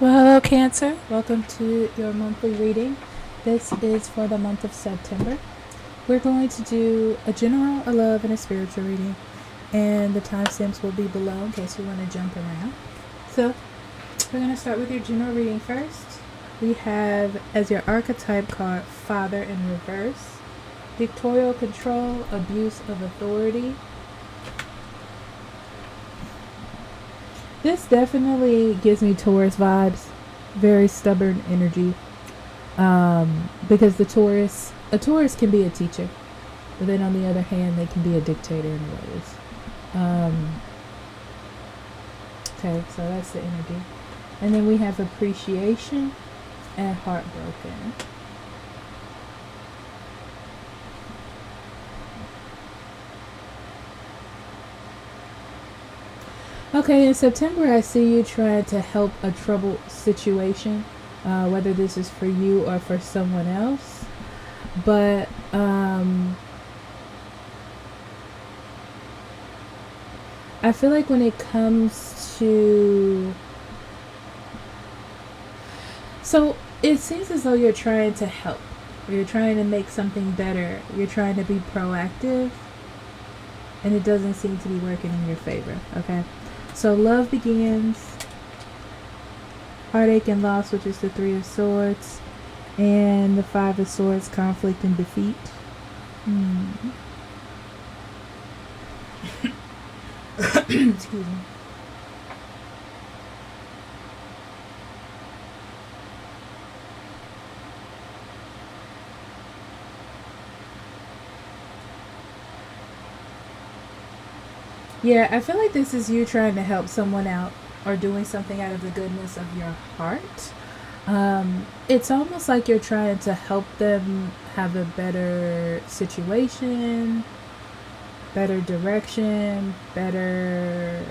Well, hello, Cancer. Welcome to your monthly reading. This is for the month of September. We're going to do a general, a love, and a spiritual reading, and the timestamps will be below in case you want to jump around. So, we're going to start with your general reading first. We have as your archetype card Father in reverse, dictatorial control, abuse of authority. This definitely gives me Taurus vibes. Very stubborn energy. Because a Taurus can be a teacher, but then on the other hand, they can be a dictator in ways. Okay, so that's the energy. And then we have appreciation and heartbroken. Okay, in September, I see you trying to help a troubled situation, whether this is for you or for someone else. But I feel like when it comes to... So it seems as though you're trying to help, or you're trying to make something better. You're trying to be proactive, and it doesn't seem to be working in your favor, okay? So love begins, heartache and loss, which is the Three of Swords, and the Five of Swords, conflict and defeat. Excuse me. Yeah, I feel like this is you trying to help someone out or doing something out of the goodness of your heart. It's almost like you're trying to help them have a better situation, better direction, better...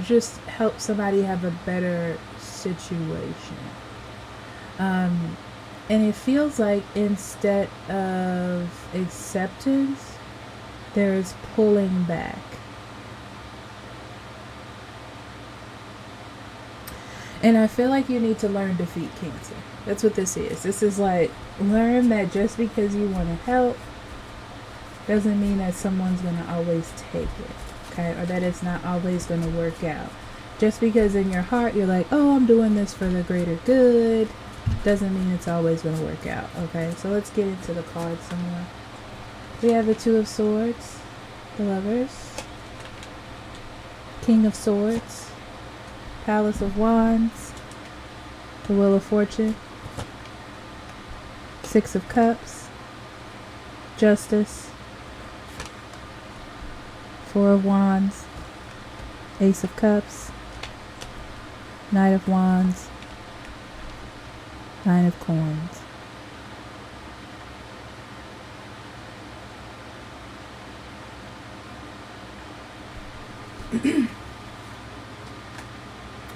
Just help somebody have a better situation. And it feels like instead of acceptance, there is pulling back. And I feel like you need to learn defeat, Cancer. That's what this is. This is like, learn that just because you want to help doesn't mean that someone's going to always take it, okay? Or that it's not always going to work out. Just because in your heart you're like, oh, I'm doing this for the greater good, doesn't mean it's always going to work out, okay? So let's get into the cards some more. We have the Two of Swords, the Lovers, King of Swords, Palace of Wands, the Wheel of Fortune, Six of Cups, Justice, Four of Wands, Ace of Cups, Knight of Wands, Nine of Coins.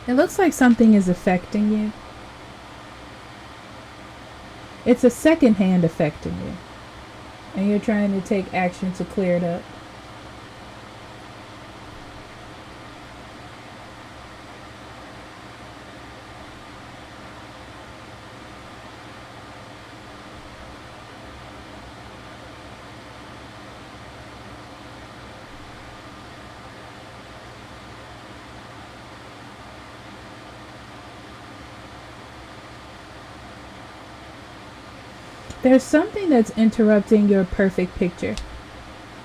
It looks like something is affecting you. It's a second hand affecting you. And you're trying to take action to clear it up. There's something that's interrupting your perfect picture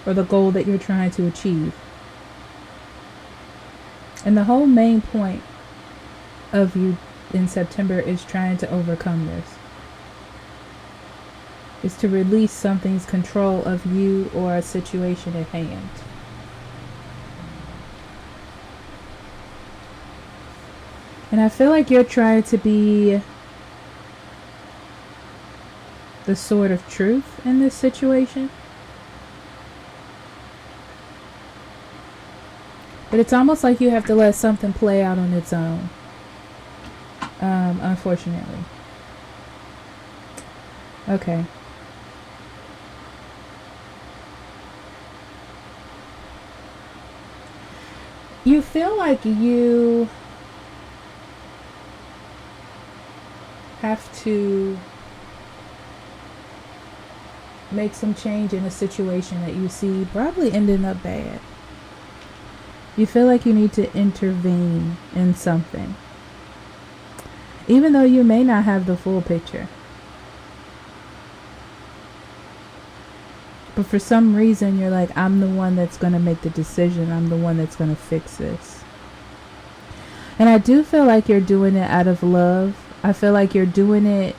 or the goal that you're trying to achieve. And the whole main point of you in September is trying to overcome this. Is to release something's control of you or a situation at hand. And I feel like you're trying to be the sword of truth in this situation. But it's almost like you have to let something play out on its own. Unfortunately. Okay. You feel like you have to make some change in a situation that you see probably ending up bad. You feel like you need to intervene in something, even though you may not have the full picture. But for some reason, you're like, I'm the one that's going to make the decision. I'm the one that's going to fix this. And I do feel like you're doing it out of love. I feel like you're doing it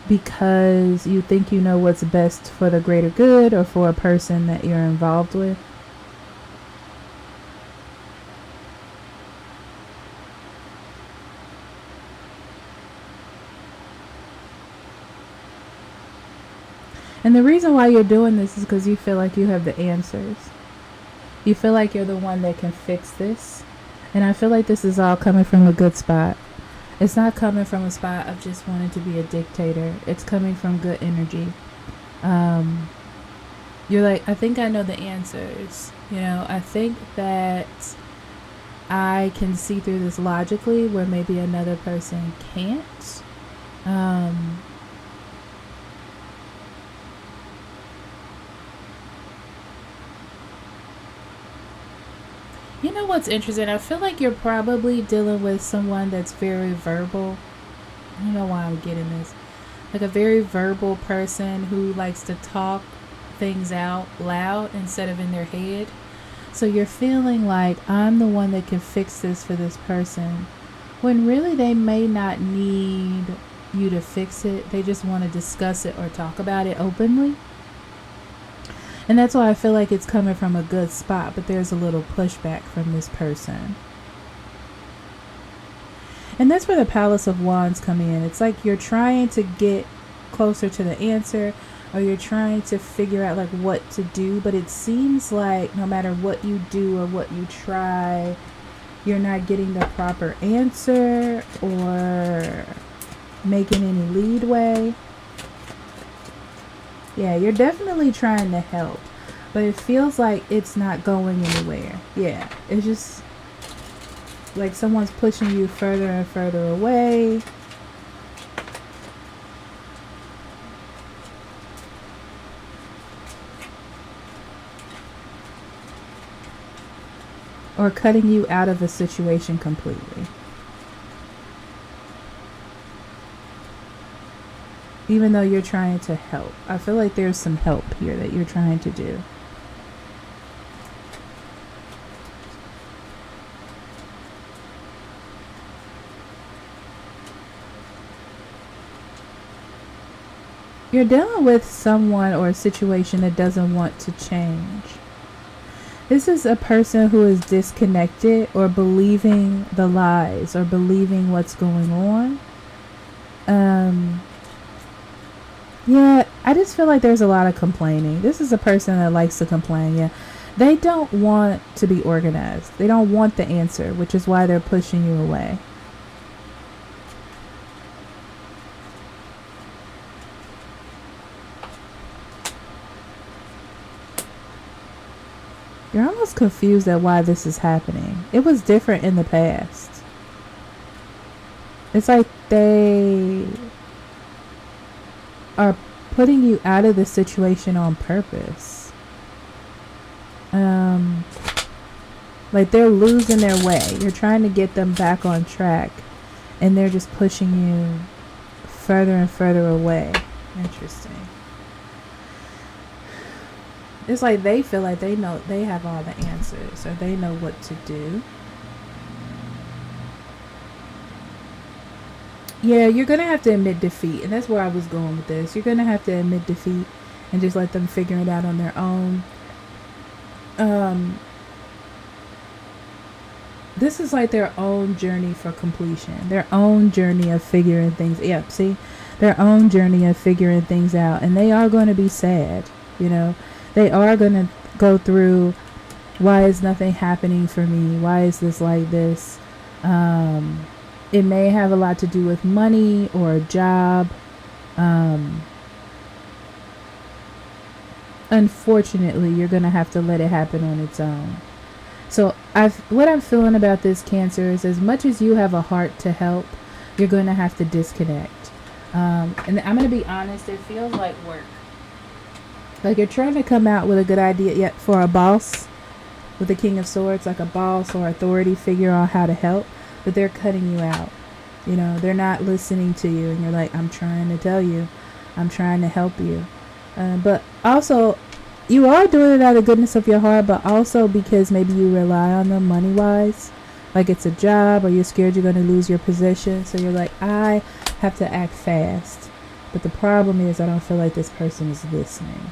because you think you know what's best for the greater good or for a person that you're involved with. And the reason why you're doing this is because you feel like you have the answers. You feel like you're the one that can fix this. And I feel like this is all coming from a good spot. It's not coming from a spot of just wanting to be a dictator. It's coming from good energy. You're like, I think I know the answers. You know, I think that I can see through this logically where maybe another person can't. You know what's interesting? I feel like you're probably dealing with someone that's very verbal. I don't know why I'm getting this. Like a very verbal person who likes to talk things out loud instead of in their head. So you're feeling like I'm the one that can fix this for this person, when really they may not need you to fix it. They just want to discuss it or talk about it openly. And that's why I feel like it's coming from a good spot, but there's a little pushback from this person. And that's where the Palace of Wands come in. It's like you're trying to get closer to the answer, or you're trying to figure out like what to do, but it seems like no matter what you do or what you try, you're not getting the proper answer or making any leadway. Yeah, you're definitely trying to help, but it feels like it's not going anywhere. Yeah, it's just like someone's pushing you further and further away. Or cutting you out of a situation completely. Even though you're trying to help. I feel like there's some help here that you're trying to do. You're dealing with someone or a situation that doesn't want to change. This is a person who is disconnected or believing the lies or believing what's going on. Yeah, I just feel like there's a lot of complaining. This is a person that likes to complain. Yeah, they don't want to be organized. They don't want the answer, which is why they're pushing you away. You're almost confused at why this is happening. It was different in the past. It's like they are putting you out of the situation on purpose. Like they're losing their way. You're trying to get them back on track, and they're just pushing you further and further away. Interesting. It's like they feel like they know they have all the answers, or they know what to do. Yeah, you're going to have to admit defeat. And that's where I was going with this. You're going to have to admit defeat and just let them figure it out on their own. This is like their own journey for completion. Their own journey of figuring things. Yeah, see? Their own journey of figuring things out. And they are going to be sad, you know. They are going to go through, why is nothing happening for me? Why is this like this? It may have a lot to do with money or a job. Unfortunately, you're going to have to let it happen on its own. So what I'm feeling about this, Cancer, is as much as you have a heart to help, you're going to have to disconnect. And I'm going to be honest, it feels like work. Like you're trying to come out with a good idea yet for a boss with the King of Swords, like a boss or authority figure on how to help, but they're cutting you out. You know, they're not listening to you, and you're like, I'm trying to tell you, I'm trying to help you. But also, you are doing it out of the goodness of your heart, but also because maybe you rely on them money-wise. Like it's a job, or you're scared you're going to lose your position. So you're like, I have to act fast. But the problem is, I don't feel like this person is listening.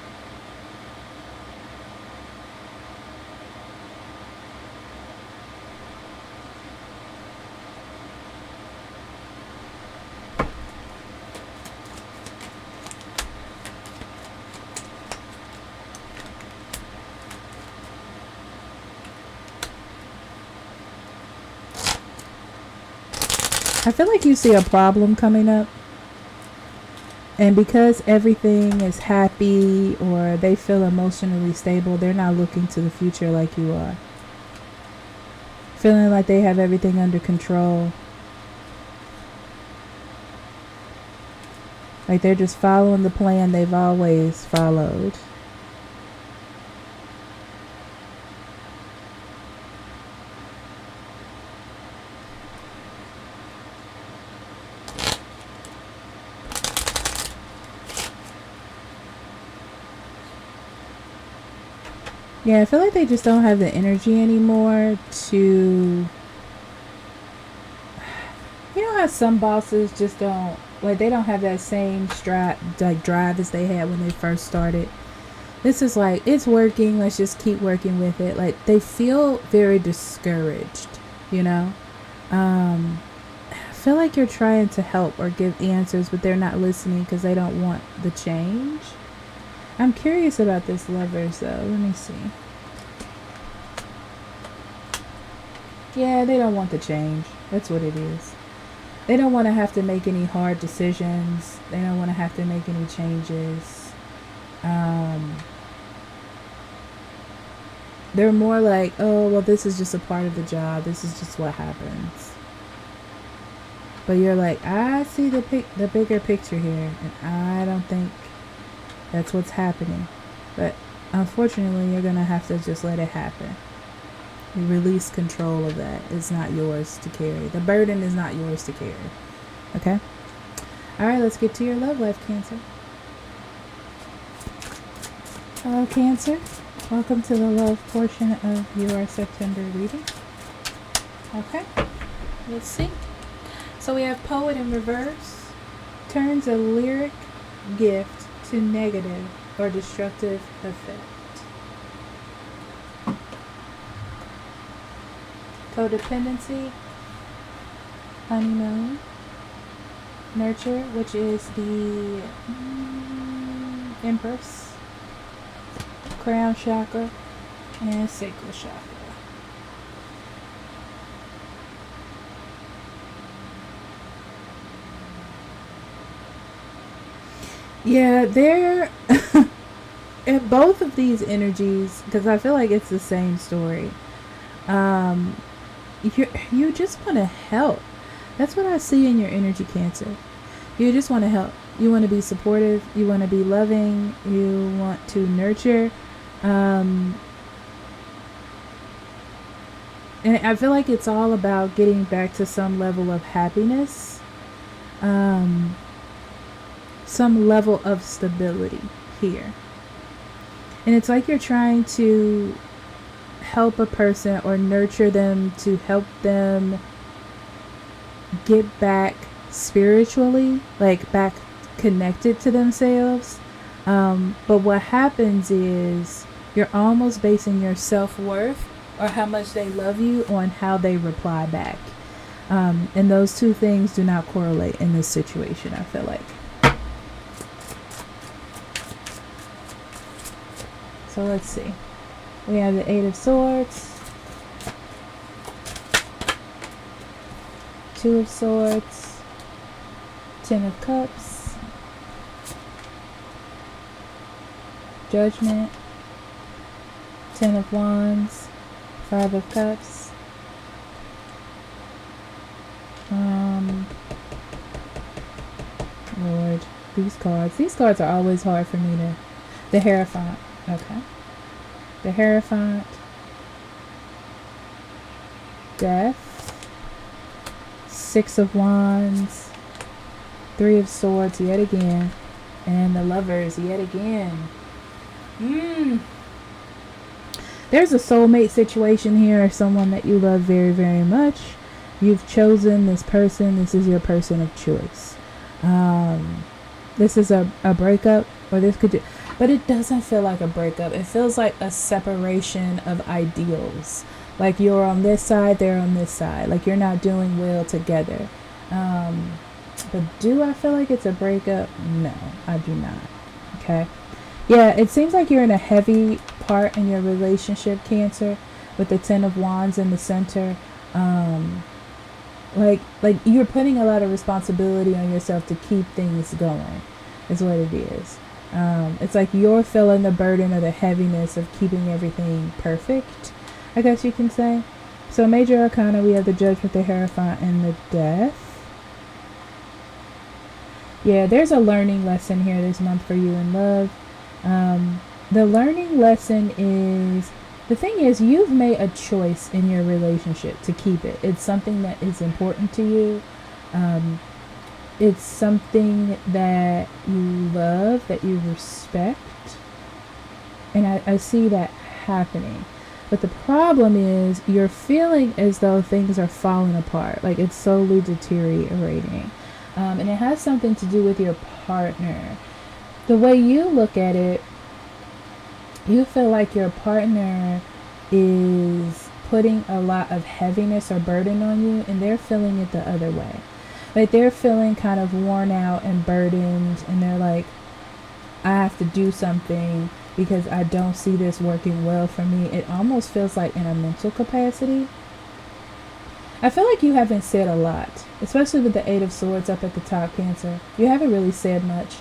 I feel like you see a problem coming up, and because everything is happy or they feel emotionally stable, they're not looking to the future like you are. Feeling like they have everything under control. Like they're just following the plan they've always followed. Yeah, I feel like they just don't have the energy anymore to... You know how some bosses just don't... Like, they don't have that same drive as they had when they first started. This is like, it's working, let's just keep working with it. Like, they feel very discouraged, you know? I feel like you're trying to help or give answers, but they're not listening because they don't want the change. I'm curious about this Lovers, though. Let me see. Yeah, they don't want the change. That's what it is. They don't want to have to make any hard decisions. They don't want to have to make any changes. They're more like, oh, well, this is just a part of the job. This is just what happens. But you're like, I see the bigger picture here, and I don't think that's what's happening. But unfortunately, you're going to have to just let it happen. You release control of that. It's not yours to carry. The burden is not yours to carry. Okay? All right, let's get to your love life, Cancer. Hello, Cancer. Welcome to the love portion of your September reading. Okay, let's see. So we have Poet in reverse. Turns a lyric gift to negative or destructive effect. Codependency, honeymoon, nurture, which is the Empress, crown chakra, and sacral chakra. Yeah, they're in both of these energies, because I feel like it's the same story. You just want to help. That's what I see in your energy, Cancer. You just want to help. You want to be supportive. You want to be loving. You want to nurture. And I feel like it's all about getting back to some level of happiness. Some level of stability here. And it's like you're trying to help a person or nurture them to help them get back spiritually, like back connected to themselves. But what happens is you're almost basing your self-worth or how much they love you on how they reply back. And those two things do not correlate in this situation, I feel like. So let's see. We have the Eight of Swords, Two of Swords, Ten of Cups, Judgment, Ten of Wands, Five of Cups, These cards are always hard for me to. The Hierophant. Okay. The Hierophant. Death. Six of Wands. Three of Swords yet again. And the Lovers yet again. There's a soulmate situation here, or someone that you love very, very much. You've chosen this person. This is your person of choice. This is a breakup, or this could do, but it doesn't feel like a breakup. It feels like a separation of ideals. Like you're on this side, they're on this side. Like you're not doing well together. But do I feel like it's a breakup? No, I do not. Okay. Yeah, it seems like you're in a heavy part in your relationship, Cancer, with the Ten of Wands in the center. Like you're putting a lot of responsibility on yourself to keep things going, is what it is. It's like you're feeling the burden or the heaviness of keeping everything perfect, I guess you can say. So Major Arcana, we have the Judgment, the Hierophant, and the Death. Yeah, there's a learning lesson here this month for you in love. The learning lesson is, the thing is, you've made a choice in your relationship to keep it. It's something that is important to you. It's something that you love, that you respect. And I see that happening. But the problem is you're feeling as though things are falling apart. Like it's slowly deteriorating. And it has something to do with your partner. The way you look at it, you feel like your partner is putting a lot of heaviness or burden on you, and they're feeling it the other way. Like they're feeling kind of worn out and burdened, and they're like, I have to do something because I don't see this working well for me. It almost feels like in a mental capacity. I feel like you haven't said a lot, especially with the Eight of Swords up at the top, Cancer. You haven't really said much.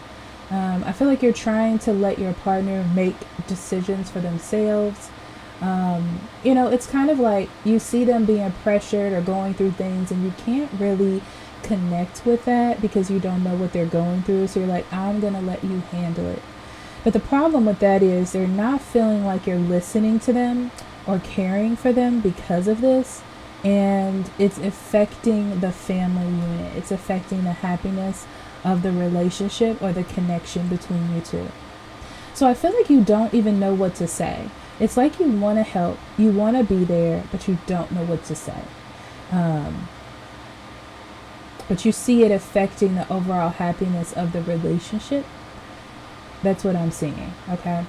I feel like you're trying to let your partner make decisions for themselves. It's kind of like you see them being pressured or going through things, and you can't really connect with that because you don't know what they're going through. So you're like, I'm going to let you handle it. But the problem with that is they're not feeling like you're listening to them or caring for them because of this. And it's affecting the family unit. It's affecting the happiness of the relationship or the connection between you two. So I feel like you don't even know what to say. It's like you want to help, you want to be there, but you don't know what to say. But you see it affecting the overall happiness of the relationship. That's what I'm seeing, okay?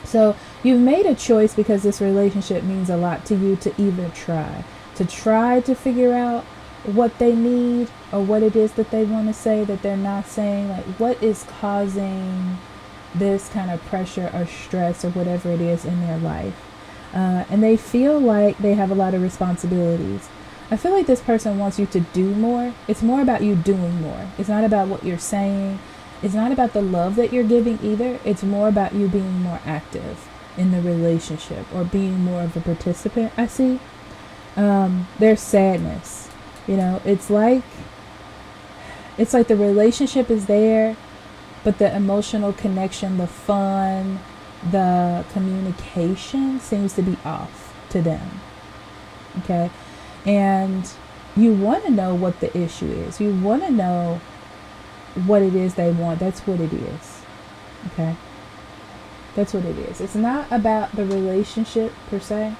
So you've made a choice because this relationship means a lot to you to even try to figure out what they need or what it is that they want to say that they're not saying. Like what is causing this kind of pressure or stress or whatever it is in their life. And they feel like they have a lot of responsibilities. I feel like this person wants you to do more. It's more about you doing more. It's not about what you're saying. It's not about the love that you're giving either. It's more about you being more active in the relationship or being more of a participant, I see. There's sadness. It's like the relationship is there, but the emotional connection, the fun, the communication seems to be off to them. Okay? And you want to know what the issue is. You want to know what it is they want. That's what it is. Okay? That's what it is. It's not about the relationship per se.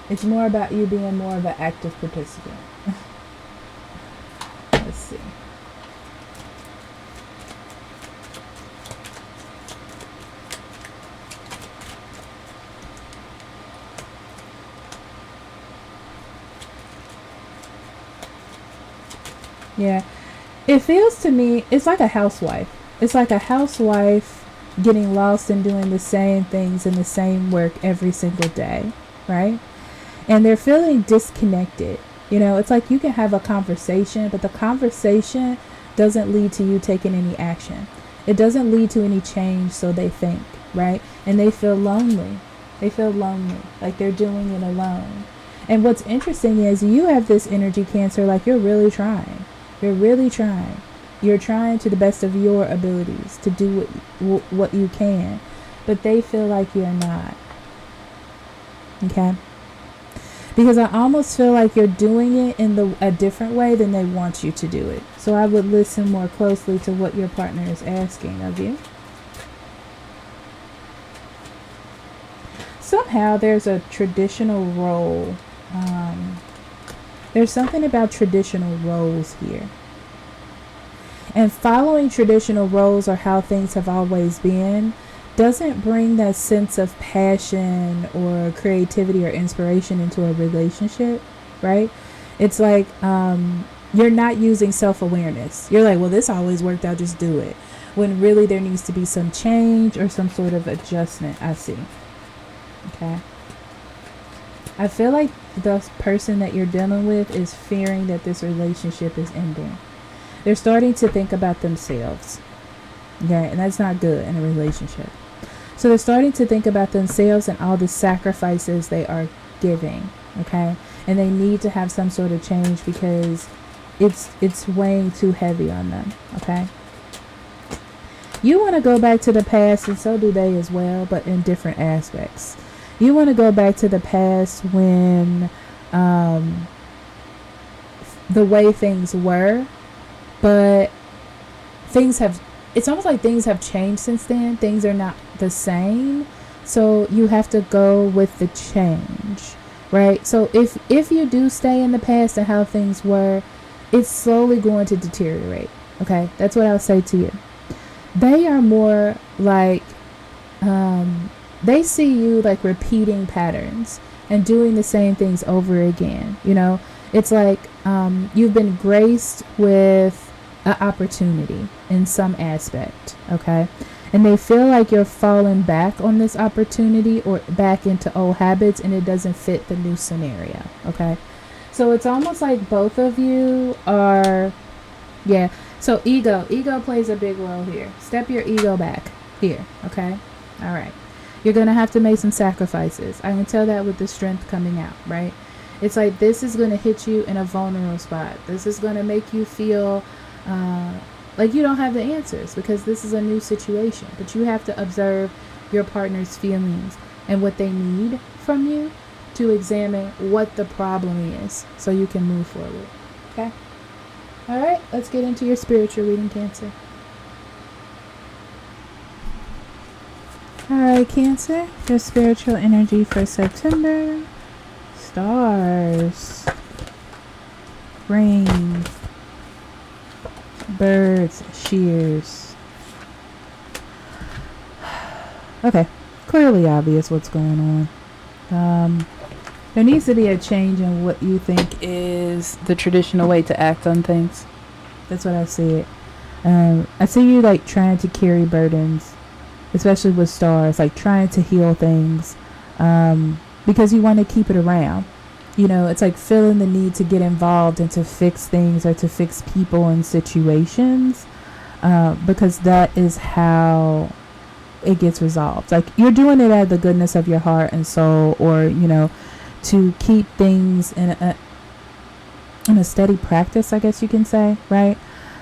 It's more about you being more of an active participant. Let's see. Yeah. It feels to me, it's like a housewife. It's like a housewife getting lost and doing the same things and the same work every single day, right? And they're feeling disconnected. It's like you can have a conversation, but the conversation doesn't lead to you taking any action. It doesn't lead to any change, so they think, right? And they feel lonely. They feel lonely, like they're doing it alone. And what's interesting is you have this energy, Cancer, like you're really trying. You're really trying. You're trying to the best of your abilities to do what you can, but they feel like you're not. Okay? Because I almost feel like you're doing it in a different way than they want you to do it. So I would listen more closely to what your partner is asking of you. Somehow there's a traditional role. There's something about traditional roles here. And following traditional roles or how things have always been doesn't bring that sense of passion or creativity or inspiration into a relationship, right? It's like you're not using self-awareness. You're like, well, this always worked out, just do it. When really there needs to be some change or some sort of adjustment, I see. Okay. I feel like the person that you're dealing with is fearing that this relationship is ending. They're starting to think about themselves. Okay, and that's not good in a relationship. So they're starting to think about themselves and all the sacrifices they are giving. Okay, and they need to have some sort of change because it's weighing too heavy on them. Okay. You want to go back to the past, and so do they as well, but in different aspects. You want to go back to the past when the way things were, but it's almost like things have changed since then. Things are not the same. So you have to go with the change, right? So if you do stay in the past and how things were, it's slowly going to deteriorate. Okay, that's what I'll say to you. They are more like, they see you like repeating patterns and doing the same things over again. You know, it's like you've been graced with an opportunity in some aspect. Okay. And they feel like you're falling back on this opportunity or back into old habits, and it doesn't fit the new scenario. Okay. So it's almost like both of you are, yeah. So ego plays a big role here. Step your ego back here. Okay. All right. You're going to have to make some sacrifices. I can tell that with the strength coming out, right? It's like this is going to hit you in a vulnerable spot. This is going to make you feel like you don't have the answers because this is a new situation. But you have to observe your partner's feelings and what they need from you to examine what the problem is so you can move forward. Okay? All right, let's get into your spiritual reading, Cancer. All right, Cancer, your spiritual energy for September. Stars, rain, birds, shears. Okay, clearly obvious what's going on. There needs to be a change in what you think is the traditional way to act on things. That's what I see it. I see you like trying to carry burdens, especially with stars, like trying to heal things because you want to keep it around. You know, it's like feeling the need to get involved and to fix things or to fix people and situations because that is how it gets resolved. Like you're doing it out of the goodness of your heart and soul, or, you know, to keep things in a steady practice, I guess you can say, right?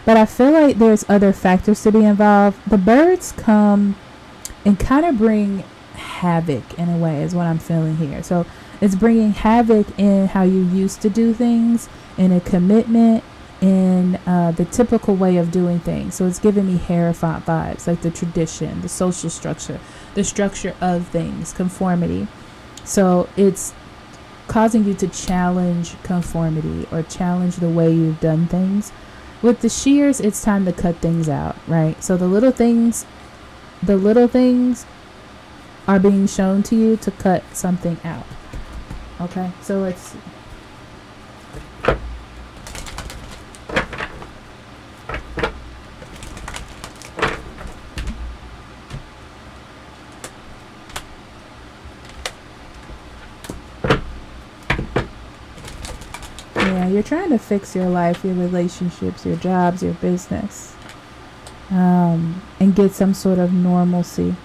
But I feel like there's other factors to be involved. The birds come and kind of bring havoc in a way is what I'm feeling here. So it's bringing havoc in how you used to do things, in a commitment, in the typical way of doing things. So it's giving me Hierophant vibes, like the tradition, the social structure, the structure of things, conformity. So it's causing you to challenge conformity or challenge the way you've done things. With the shears, it's time to cut things out, right? So the little things are being shown to you to cut something out. Okay, so let's you're trying to fix your life, your relationships, your jobs, your business, and get some sort of normalcy.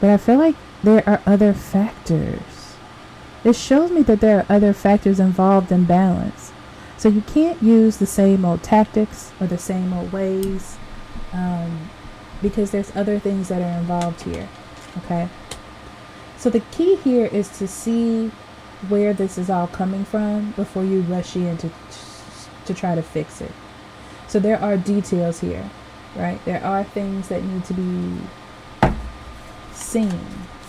But I feel like there are other factors. It shows me that there are other factors involved in balance. So you can't use the same old tactics or the same old ways, because there's other things that are involved here. Okay? So the key here is to see where this is all coming from before you rush in to try to fix it. So there are details here, right? There are things that need to be seen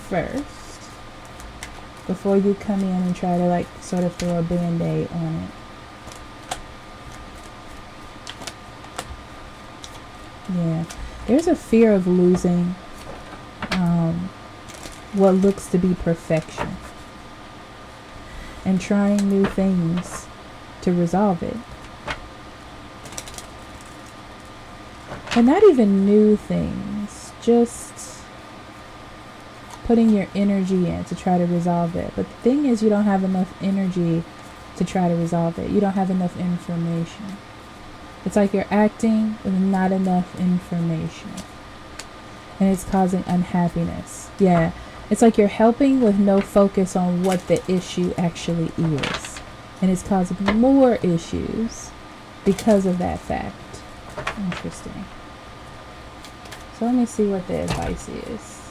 first before you come in and try to like sort of throw a band-aid on it. Yeah, there's a fear of losing what looks to be perfection and trying new things to resolve it. And not even new things, just putting your energy in to try to resolve it. But the thing is, you don't have enough energy to try to resolve it. You don't have enough information. It's like you're acting with not enough information. And it's causing unhappiness. Yeah. It's like you're helping with no focus on what the issue actually is. And it's causing more issues because of that fact. Interesting. So let me see what the advice is.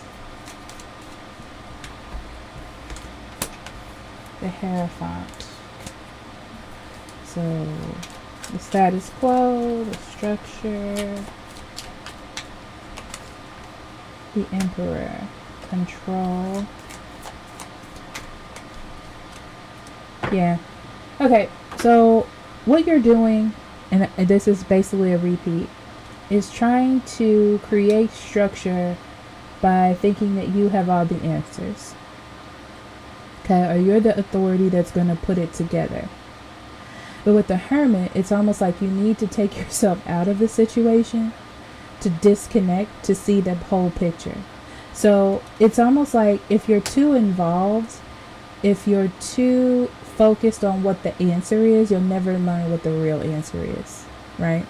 The Hierophant. So the status quo, the structure, the Emperor, control. Yeah. Okay, so what you're doing, and this is basically a repeat, is trying to create structure by thinking that you have all the answers. Okay, or you're the authority that's going to put it together. But with the Hermit, it's almost like you need to take yourself out of the situation to disconnect, to see the whole picture. So it's almost like if you're too involved, if you're too focused on what the answer is, you'll never learn what the real answer is, right?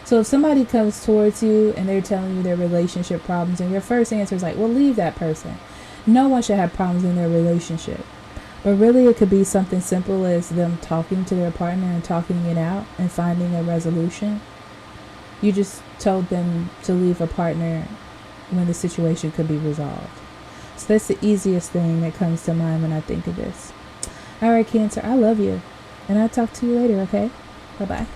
So if somebody comes towards you and they're telling you their relationship problems, and your first answer is like, well, leave that person. No one should have problems in their relationship. But really, it could be something simple as them talking to their partner and talking it out and finding a resolution. You just told them to leave a partner when the situation could be resolved. So that's the easiest thing that comes to mind when I think of this. All right, Cancer, I love you. And I'll talk to you later, okay? Bye-bye.